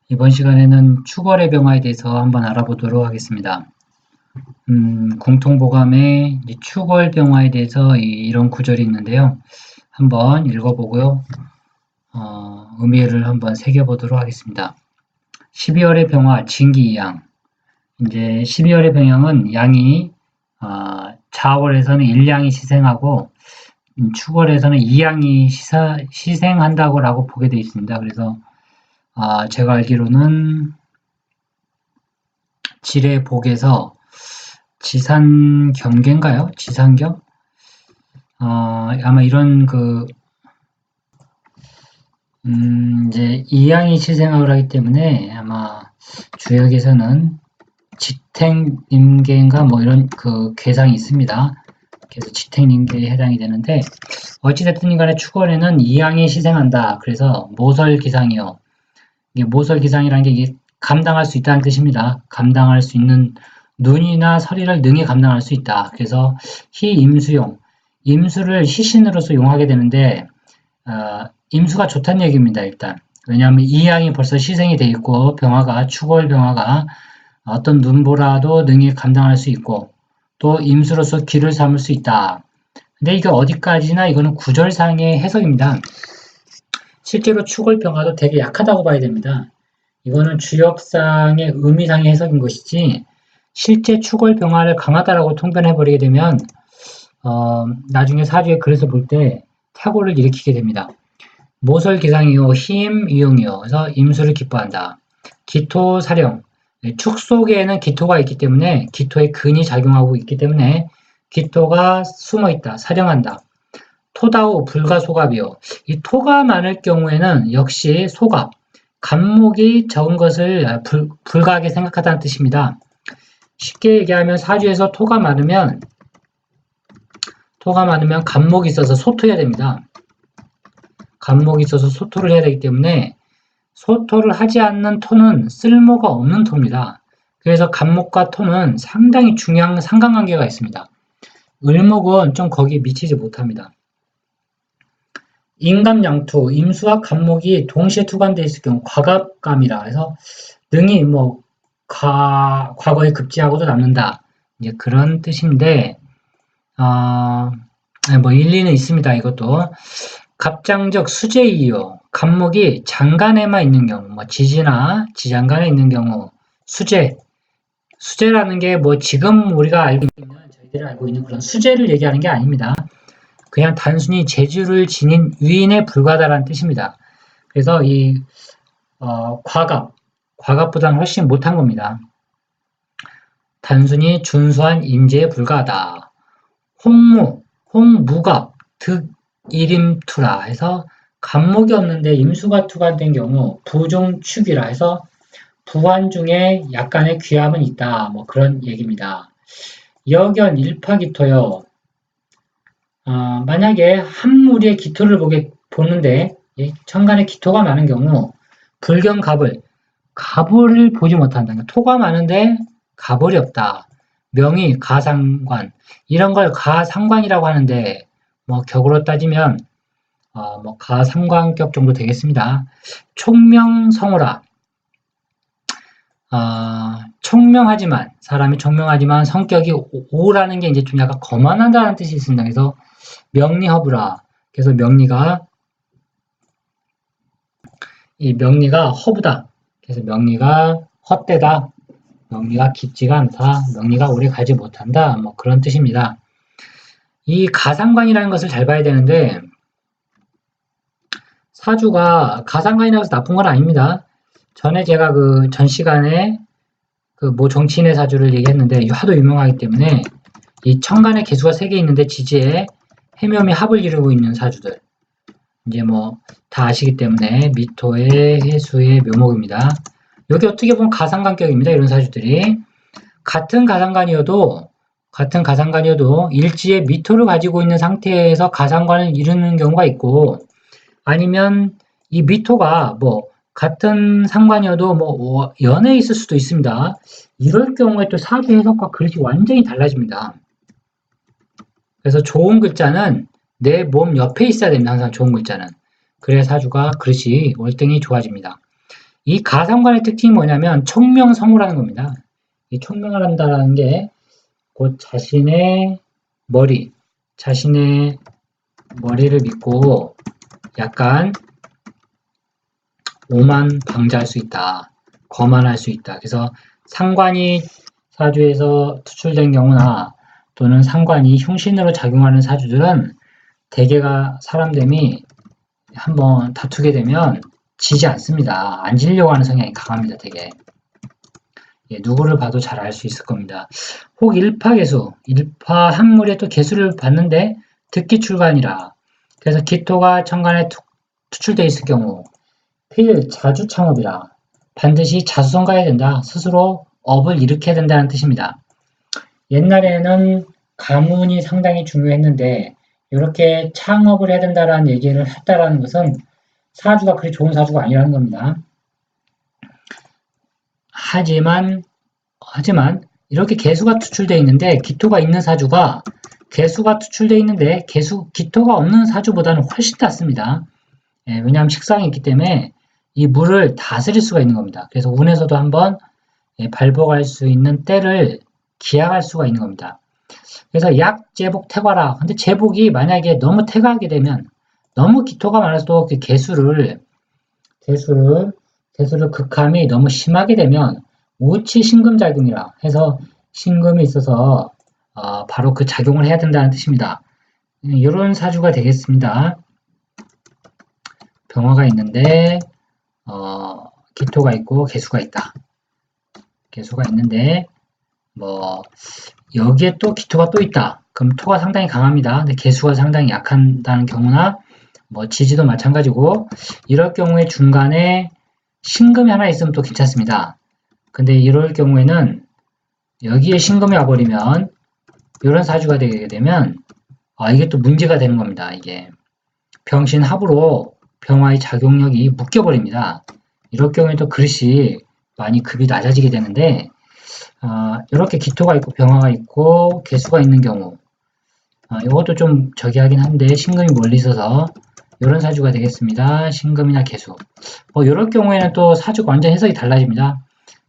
이번 시간에는 추월의 병화에 대해서 한번 알아보도록 하겠습니다. 공통보감의 추월 병화에 대해서 이런 구절이 있는데요. 한번 읽어보고요. 의미를 한번 새겨보도록 하겠습니다. 12월의 병화 진기이양. 이제 12월의 병양은 양이 자월에서는 일양이 시생하고 추월에서는 이양이 시생한다고 보게 되어 있습니다. 그래서 제가 알기로는 지뢰복에서 지산경계인가요? 지산경? 아마 이런 이제 이양이 시생학을 하기 때문에 아마 주역에서는 지택임계인가 뭐 이런 계상이 있습니다. 그래서 지택임계에 해당이 되는데 어찌됐든 간에 추월에는 이양이 시생한다. 그래서 모설기상이요. 이게 모설기상이라는 게 이게 감당할 수 있다는 뜻입니다. 감당할 수 있는 눈이나 서리를 능히 감당할 수 있다. 그래서 희임수용, 임수를 희신으로서 용하게 되는데 임수가 좋다는 얘기입니다. 일단 왜냐하면 이 양이 벌써 시생이 돼 있고 병화가 추월 병화가 어떤 눈보라도 능히 감당할 수 있고 또 임수로서 기를 삼을 수 있다. 근데 이게 어디까지나 이거는 구절상의 해석입니다. 실제로 추월 병화도 되게 약하다고 봐야 됩니다. 이거는 주역상의 의미상의 해석인 것이지 실제 추월 병화를 강하다라고 통변해버리게 되면 나중에 사주에 그래서 볼 때 태고를 일으키게 됩니다. 모설기상이요 힘 이용이요 그래서 임수를 기뻐한다. 기토 사령 축 속에는 기토가 있기 때문에 기토의 근이 작용하고 있기 때문에 기토가 숨어있다 사령한다. 토다우 불가소갑이요. 이 토가 많을 경우에는 역시 소갑, 간목이 적은 것을 불가하게 생각하다는 뜻입니다. 쉽게 얘기하면 사주에서 토가 많으면 간목이 있어서 소토해야 됩니다. 간목이 있어서 소토를 해야 되기 때문에 소토를 하지 않는 토는 쓸모가 없는 토입니다. 그래서 간목과 토는 상당히 중요한 상관관계가 있습니다. 을목은 좀 거기에 미치지 못합니다. 인감양투, 임수와 간목이 동시에 투관되어 있을 경우 과갑감이라 해서 능히 과거에 급제하고도 남는다. 이제 그런 뜻인데 일리는 있습니다. 이것도 갑장적 수재이요. 간목이 장간에만 있는 경우, 지지나 지장간에 있는 경우 수재라는 게 지금 우리가 알고 있는 저희들이 알고 있는 그런 수재를 얘기하는 게 아닙니다. 그냥 단순히 재주를 지닌 위인에 불과하다는 뜻입니다. 그래서 이 과갑보다는 훨씬 못한 겁니다. 단순히 준수한 인재에 불과하다. 홍무갑, 득일임투라 해서 간목이 없는데 임수가 투관된 경우 부종축이라 해서 부관 중에 약간의 귀함은 있다. 그런 얘기입니다. 여견 일파기토요. 만약에 한 무리의 기토를 보는데 천간에 기토가 많은 경우 불경갑을 보지 못한다. 그러니까 토가 많은데 갑을이 없다. 명의 가상관 이런 걸 가상관이라고 하는데 격으로 따지면 가상관격 정도 되겠습니다. 총명성호라 사람이 총명하지만 성격이 오라는 게 이제 좀 약간 거만한다는 뜻이 있습니다. 그래서 명리허브라. 그래서 명리가 허브다. 그래서 명리가 헛되다. 명리가 깊지가 않다. 명리가 오래 가지 못한다. 그런 뜻입니다. 이 가상관이라는 것을 잘 봐야 되는데 사주가 가상관이라고 해서 나쁜 건 아닙니다. 전에 제가 전 시간에 정치인의 사주를 얘기했는데 하도 유명하기 때문에 이 천간에 개수가 3개 있는데 지지에 해묘미 합을 이루고 있는 사주들 이제 다 아시기 때문에 미토의 해수의 묘목입니다. 여기 어떻게 보면 가상관격입니다. 이런 사주들이 같은 가상관이어도 일지에 미토를 가지고 있는 상태에서 가상관을 이루는 경우가 있고 아니면 이 미토가 같은 상관이어도 연에 있을 수도 있습니다. 이럴 경우에 또 사주 해석과 그릇이 완전히 달라집니다. 그래서 좋은 글자는 내 몸 옆에 있어야 됩니다. 항상 좋은 글자는. 그래야 사주가 그릇이 월등히 좋아집니다. 이 가상관의 특징이 뭐냐면 총명성우라는 겁니다. 이 총명을 한다는 게 곧 자신의 머리를 믿고 약간 오만방자할 수 있다. 거만할 수 있다. 그래서 상관이 사주에서 투출된 경우나 또는 상관이 흉신으로 작용하는 사주들은 대개가 사람됨이 한번 다투게 되면 지지 않습니다. 안 지려고 하는 성향이 강합니다. 되게. 예, 누구를 봐도 잘 알 수 있을 겁니다. 혹 일파개수, 일파 한물에 또 개수를 봤는데 득기 출간이라. 그래서 기토가 천간에 투출되어 있을 경우 필 자주창업이라. 반드시 자수성가해야 된다. 스스로 업을 일으켜야 된다는 뜻입니다. 옛날에는 가문이 상당히 중요했는데 이렇게 창업을 해야 된다라는 얘기를 했다라는 것은 사주가 그리 좋은 사주가 아니라는 겁니다. 하지만 이렇게 개수가 투출되어 있는데 기토가 있는 사주가 개수가 투출되어 있는데 기토가 없는 사주보다는 훨씬 낫습니다. 예, 왜냐하면 식상이 있기 때문에 이 물을 다스릴 수가 있는 겁니다. 그래서 운에서도 한번 발복할 수 있는 때를 기약할 수가 있는 겁니다. 그래서 약, 제복, 태과라. 근데 제복이 만약에 너무 태과하게 되면 너무 기토가 많아서 그 개수를 극함이 너무 심하게 되면 우치 신금작용이라 해서 신금이 있어서 바로 그 작용을 해야 된다는 뜻입니다. 이런 사주가 되겠습니다. 병화가 있는데 기토가 있고 개수가 있다. 개수가 있는데 뭐 여기에 또 기토가 또 있다. 그럼 토가 상당히 강합니다. 근데 개수가 상당히 약한다는 경우나 뭐 지지도 마찬가지고 이럴 경우에 중간에 신금이 하나 있으면 또 괜찮습니다. 근데 이럴 경우에는 여기에 신금이 와버리면 이런 사주가 되게 되면 이게 또 문제가 되는 겁니다. 이게 병신합으로 병화의 작용력이 묶여버립니다. 이럴 경우에 또 그릇이 많이 급이 낮아지게 되는데 이렇게 기토가 있고 병화가 있고 개수가 있는 경우 이것도 좀 저기하긴 한데 신금이 멀리 있어서 이런 사주가 되겠습니다. 신금이나 개수 이럴 경우에는 또 사주가 완전 해석이 달라집니다.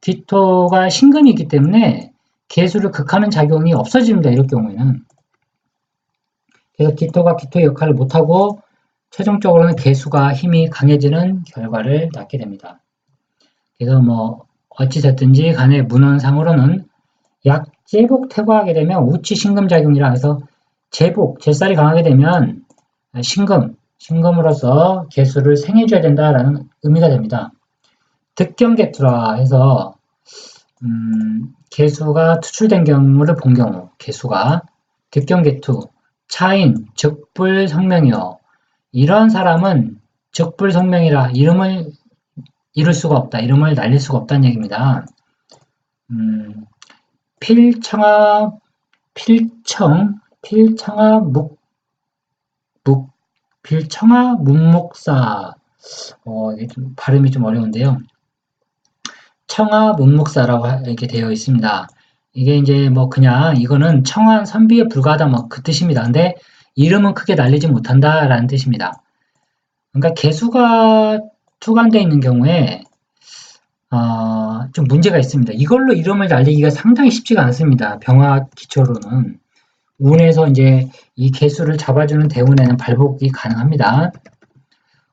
기토가 신금이 있기 때문에 개수를 극하는 작용이 없어집니다. 이럴 경우에는 그래서 기토가 기토의 역할을 못하고 최종적으로는 개수가 힘이 강해지는 결과를 낳게 됩니다. 그래서 뭐 어찌됐든지 간에 문헌상으로는 약제복 태과하게 되면 우치 신금작용이라 해서 제살이 강하게 되면 신금으로서 개수를 생해줘야 된다라는 의미가 됩니다. 득경개투라 해서 개수가 투출된 경우를 본 경우 개수가 득경개투 차인 적불성명이요. 이런 사람은 적불성명이라 이름을 이룰 수가 없다. 이름을 날릴 수가 없다는 얘기입니다. 필청아 문목사. 이게 좀 발음이 좀 어려운데요. 청아 문목사라고 이렇게 되어 있습니다. 이게 이제 뭐 그냥 이거는 청한 선비에 불과하다 뭐 그 뜻입니다. 근데 이름은 크게 날리지 못한다라는 뜻입니다. 그러니까 개수가 투관되어 있는 경우에 좀 문제가 있습니다. 이걸로 이름을 날리기가 상당히 쉽지가 않습니다. 병화 기초로는 운에서 이제 이 개수를 잡아주는 대운에는 발복이 가능합니다.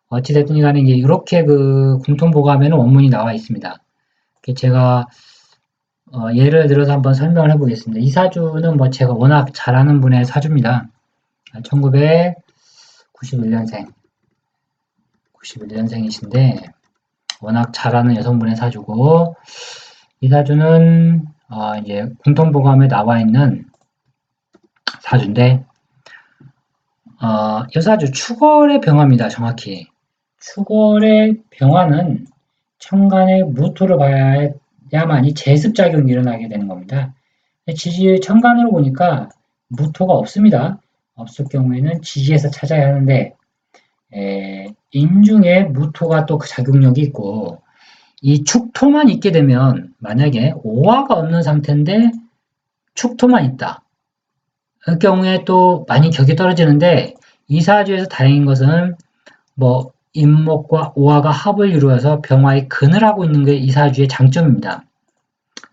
어찌됐든 간에 이제 이렇게 그 공통보감에는 원문이 나와 있습니다. 제가 예를 들어서 한번 설명을 해보겠습니다. 이 사주는 뭐 제가 워낙 잘 아는 분의 사주입니다. 1991년생이신데 워낙 잘 아는 여성분의 사주고 이 사주는 이제 공통보감에 나와 있는 사주인데 이 사주 축월의 병화입니다. 정확히 축월의 병화는 천간의 무토를 봐야만이 제습작용이 일어나게 되는 겁니다. 지지 천간으로 보니까 무토가 없습니다. 없을 경우에는 지지에서 찾아야 하는데 인중에 무토가 또 그 작용력이 있고 이 축토만 있게 되면 만약에 오화가 없는 상태인데 축토만 있다. 그 경우에 또 많이 격이 떨어지는데 이 사주에서 다행인 것은 뭐 임목과 오화가 합을 이루어서 병화의 근을 하고 있는 게 이 사주의 장점입니다.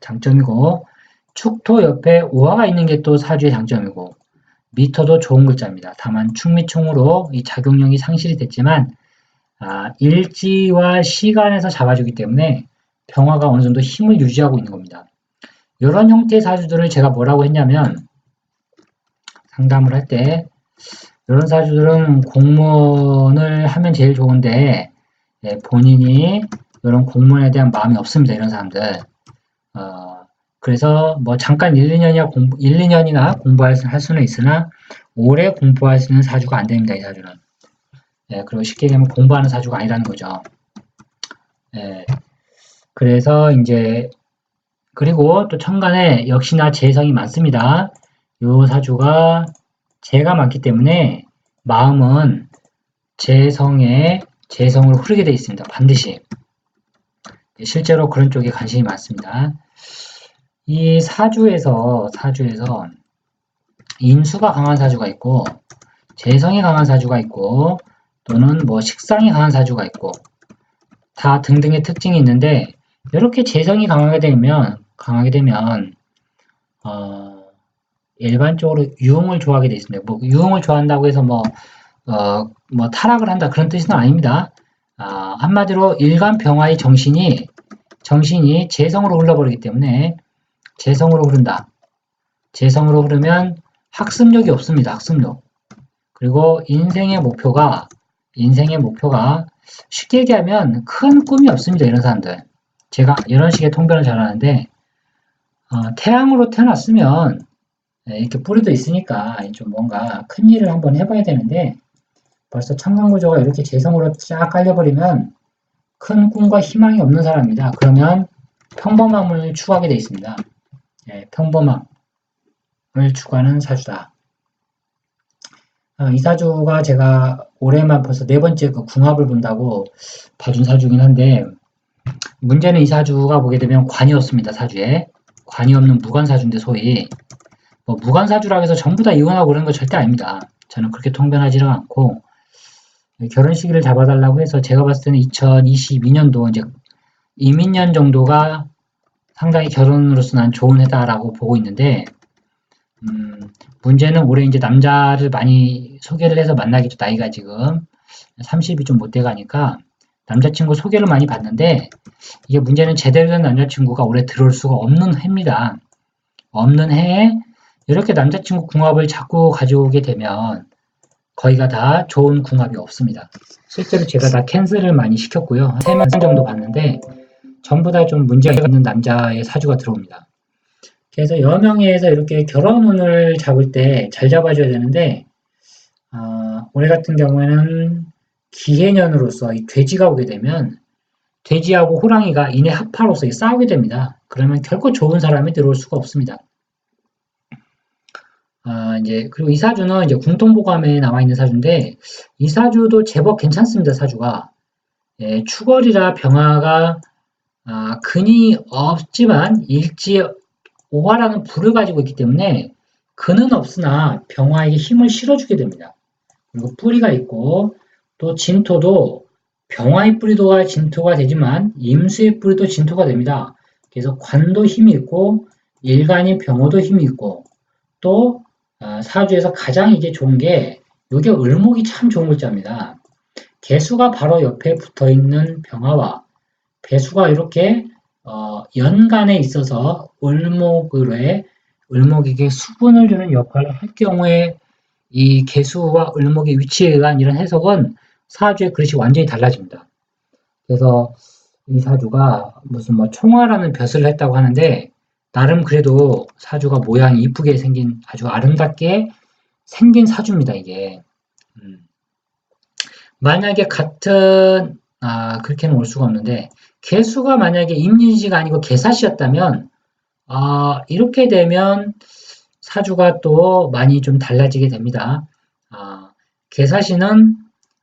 장점이고 축토 옆에 오화가 있는 게 또 사주의 장점이고 미토도 좋은 글자입니다. 다만 축미총으로 이 작용력이 상실이 됐지만 일지와 시간에서 잡아주기 때문에 병화가 어느 정도 힘을 유지하고 있는 겁니다. 이런 형태의 사주들을 제가 뭐라고 했냐면 상담을 할 때 이런 사주들은 공무원을 하면 제일 좋은데 본인이 이런 공무원에 대한 마음이 없습니다. 이런 사람들. 그래서 뭐 잠깐 1, 2년이나 공부할 수는 있으나 오래 공부할 수 있는 사주가 안 됩니다. 이 사주는. 그리고 쉽게 얘기하면 공부하는 사주가 아니라는 거죠. 그래서 이제 그리고 또 천간에 역시나 재성이 많습니다. 요 사주가 재가 많기 때문에 마음은 재성으로 흐르게 되어 있습니다. 반드시. 실제로 그런 쪽에 관심이 많습니다. 이 사주에서 인수가 강한 사주가 있고 재성이 강한 사주가 있고 또는 뭐 식상이 강한 사주가 있고 다 등등의 특징이 있는데 이렇게 재성이 강하게 되면 일반적으로 유흥을 좋아하게 되어 있습니다. 뭐 유흥을 좋아한다고 해서 뭐 타락을 한다 그런 뜻은 아닙니다. 한마디로 일간 병화의 정신이 재성으로 흘러버리기 때문에 재성으로 흐른다. 재성으로 흐르면 학습력이 없습니다. 학습력. 그리고 인생의 목표가 쉽게 얘기하면 큰 꿈이 없습니다. 이런 사람들. 제가 이런 식의 통변을 잘 하는데 태양으로 태어났으면 이렇게 뿌리도 있으니까 좀 뭔가 큰 일을 한번 해봐야 되는데 벌써 천간구조가 이렇게 재성으로 쫙 깔려버리면 큰 꿈과 희망이 없는 사람입니다. 그러면 평범함을 추구하게 되어 있습니다. 평범함을 추구하는 사주다. 이 사주가 제가 올해만 벌써 네 번째 그 궁합을 본다고 봐준 사주긴 한데 문제는 이 사주가 보게 되면 관이 없습니다. 사주에. 관이 없는 무관사주인데 소위 뭐 무관사주라고 해서 전부 다 이혼하고 그런 거 절대 아닙니다. 저는 그렇게 통변하지는 않고 결혼 시기를 잡아달라고 해서 제가 봤을 때는 2022년도 이제 이민년 정도가 상당히 결혼으로서 난 좋은 해다라고 보고 있는데 문제는 올해 이제 남자를 많이 소개를 해서 만나기도 나이가 지금 30이 좀 못 돼가니까 남자친구 소개를 많이 받는데 이게 문제는 제대로 된 남자친구가 올해 들어올 수가 없는 해입니다. 없는 해에 이렇게 남자친구 궁합을 자꾸 가져오게 되면 거의가 다 좋은 궁합이 없습니다. 실제로 제가 다 캔슬을 많이 시켰고요. 3명 정도 봤는데 전부 다 좀 문제가 있는 남자의 사주가 들어옵니다. 그래서 여명에서 이렇게 결혼운을 잡을 때 잘 잡아줘야 되는데 올해 같은 경우에는 기해년으로서 이 돼지가 오게 되면 돼지하고 호랑이가 인의 합파로서 싸우게 됩니다. 그러면 결코 좋은 사람이 들어올 수가 없습니다. 그리고 이 사주는 이제 궁통보감에 나와 있는 사주인데 이 사주도 제법 괜찮습니다. 사주가 축월이라 병화가 근이 없지만 일지 오화라는 불을 가지고 있기 때문에 근은 없으나 병화에게 힘을 실어주게 됩니다. 그리고 뿌리가 있고 또 진토도 병화의 뿌리도 진토가 되지만 임수의 뿌리도 진토가 됩니다. 그래서 관도 힘이 있고 일간인 병호도 힘이 있고 또 사주에서 가장 이게 좋은 게 이게 을목이 참 좋은 글자입니다. 개수가 바로 옆에 붙어 있는 병화와 배수가 이렇게 연간에 있어서 을목에게 수분을 주는 역할을 할 경우에 이 개수와 을목의 위치에 의한 이런 해석은 사주의 그릇이 완전히 달라집니다. 그래서 이 사주가 무슨 뭐 총화라는 벼슬을 했다고 하는데 나름 그래도 사주가 모양이 이쁘게 생긴 아주 아름답게 생긴 사주입니다. 이게 만약에 같은 그렇게는 올 수가 없는데 개수가 만약에 임진시가 아니고 개사시였다면 이렇게 되면 사주가 또 많이 좀 달라지게 됩니다. 개사시는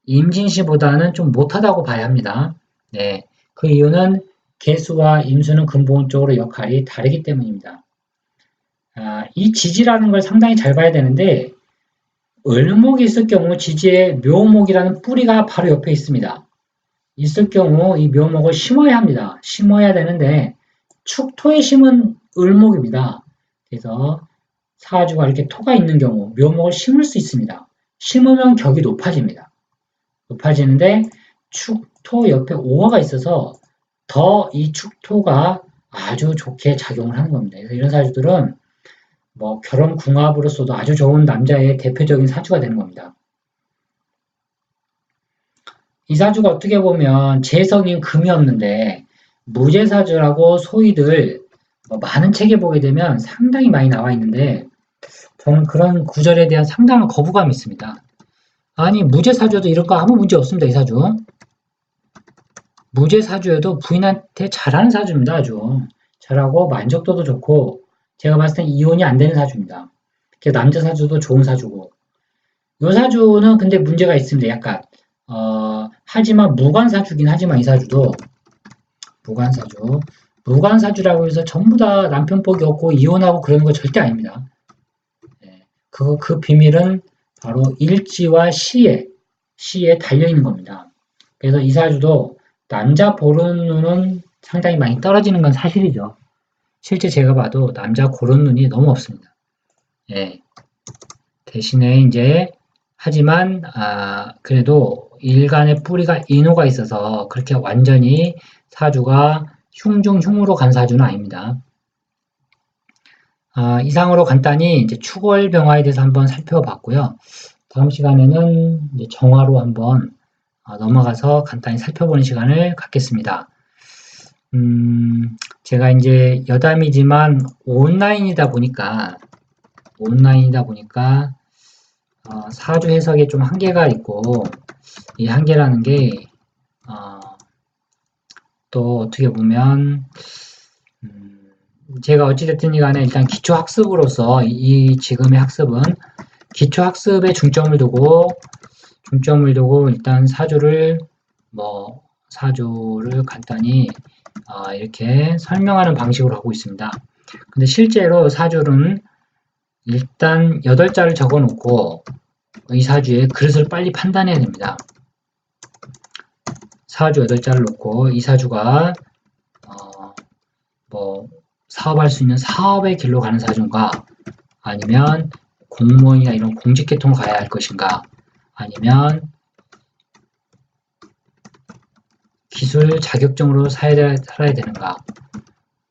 임진시보다는 좀 못하다고 봐야 합니다. 네, 그 이유는 개수와 임수는 근본적으로 역할이 다르기 때문입니다. 이 지지라는 걸 상당히 잘 봐야 되는데 을목이 있을 경우 지지에 묘목이라는 뿌리가 바로 옆에 있습니다. 있을 경우 이 묘목을 심어야 합니다. 심어야 되는데 축토에 심은 을목입니다. 그래서 사주가 이렇게 토가 있는 경우 묘목을 심을 수 있습니다. 심으면 격이 높아집니다. 높아지는데 축토 옆에 오화가 있어서 더 이 축토가 아주 좋게 작용을 하는 겁니다. 그래서 이런 사주들은 뭐 결혼 궁합으로서도 아주 좋은 남자의 대표적인 사주가 되는 겁니다. 이 사주가 어떻게 보면 재성인 금이 없는데 무재사주라고 소위들 뭐 많은 책에 보게 되면 상당히 많이 나와 있는데 저는 그런 구절에 대한 상당한 거부감이 있습니다. 아니 무재사주에도 이런 거 아무 문제 없습니다. 이 사주. 무재사주에도 부인한테 잘하는 사주입니다. 아주 잘하고 만족도도 좋고 제가 봤을 땐 이혼이 안 되는 사주입니다. 남자 사주도 좋은 사주고 이 사주는 근데 문제가 있습니다. 약간 하지만 무관사주긴 하지만 이 사주도 무관사주 무관사주라고 해서 전부 다 남편 복이 없고 이혼하고 그러는 거 절대 아닙니다. 그 비밀은 바로 일지와 시에 달려있는 겁니다. 그래서 이 사주도 남자 보는 눈은 상당히 많이 떨어지는 건 사실이죠. 실제 제가 봐도 남자 고른 눈이 너무 없습니다. 예. 대신에 이제 하지만 그래도 일간의 뿌리가 인호가 있어서 그렇게 완전히 사주가 흉중흉으로 간 사주는 아닙니다. 이상으로 간단히 이제 축월병화에 대해서 한번 살펴봤고요. 다음 시간에는 이제 정화로 한번 넘어가서 간단히 살펴보는 시간을 갖겠습니다. 제가 이제 여담이지만 온라인이다 보니까 사주 해석에 좀 한계가 있고 이 한계라는 게 또 어떻게 보면 제가 어찌됐든 간에 일단 기초학습으로서 이 지금의 학습은 기초학습에 중점을 두고 일단 사주를 간단히 이렇게 설명하는 방식으로 하고 있습니다. 근데 실제로 사주는 일단 8자를 적어 놓고 이 사주의 그릇을 빨리 판단해야 됩니다. 사주 8자를 놓고 이 사주가 사업할 수 있는 사업의 길로 가는 사주인가 아니면 공무원이나 이런 공직계통을 가야 할 것인가 아니면 기술 자격증으로 살아야 되는가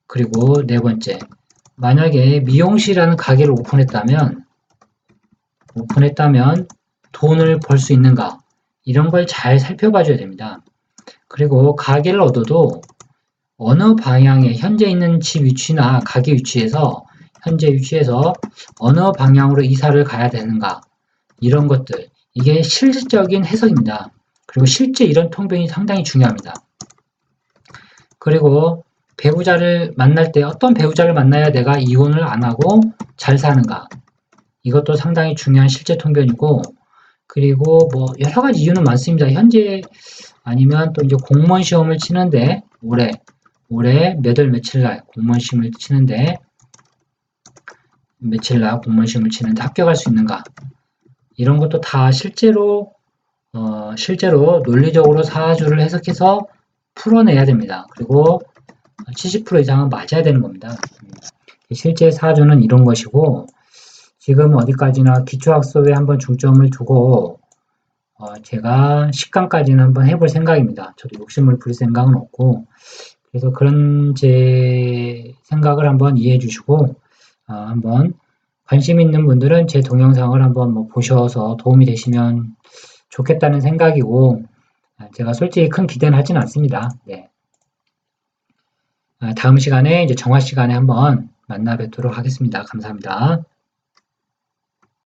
그리고 네 번째 만약에 미용실이라는 가게를 오픈했다면 돈을 벌 수 있는가 이런 걸 잘 살펴봐 줘야 됩니다. 그리고 가게를 얻어도 어느 방향에 현재 있는 집 위치나 가게 위치에서 어느 방향으로 이사를 가야 되는가 이런 것들 이게 실질적인 해석입니다. 그리고 실제 이런 통변이 상당히 중요합니다. 그리고 배우자를 만날 때 어떤 배우자를 만나야 내가 이혼을 안 하고 잘 사는가 이것도 상당히 중요한 실제 통변이고 그리고 여러 가지 이유는 많습니다. 현재 아니면 또 이제 공무원 시험을 치는데 올해 몇 월 며칠 날 공무원 시험을 치는데 합격할 수 있는가 이런 것도 다 실제로 논리적으로 사주를 해석해서 풀어내야 됩니다. 그리고 70% 이상은 맞아야 되는 겁니다. 실제 사주는 이런 것이고 지금 어디까지나 기초학습에 한번 중점을 두고 제가 10강까지는 한번 해볼 생각입니다. 저도 욕심을 부릴 생각은 없고 그래서 그런 제 생각을 한번 이해해 주시고 한번 관심 있는 분들은 제 동영상을 한번 보셔서 도움이 되시면 좋겠다는 생각이고 제가 솔직히 큰 기대는 하지는 않습니다. 네. 다음 시간에 이제 정화 시간에 한번 만나 뵙도록 하겠습니다. 감사합니다.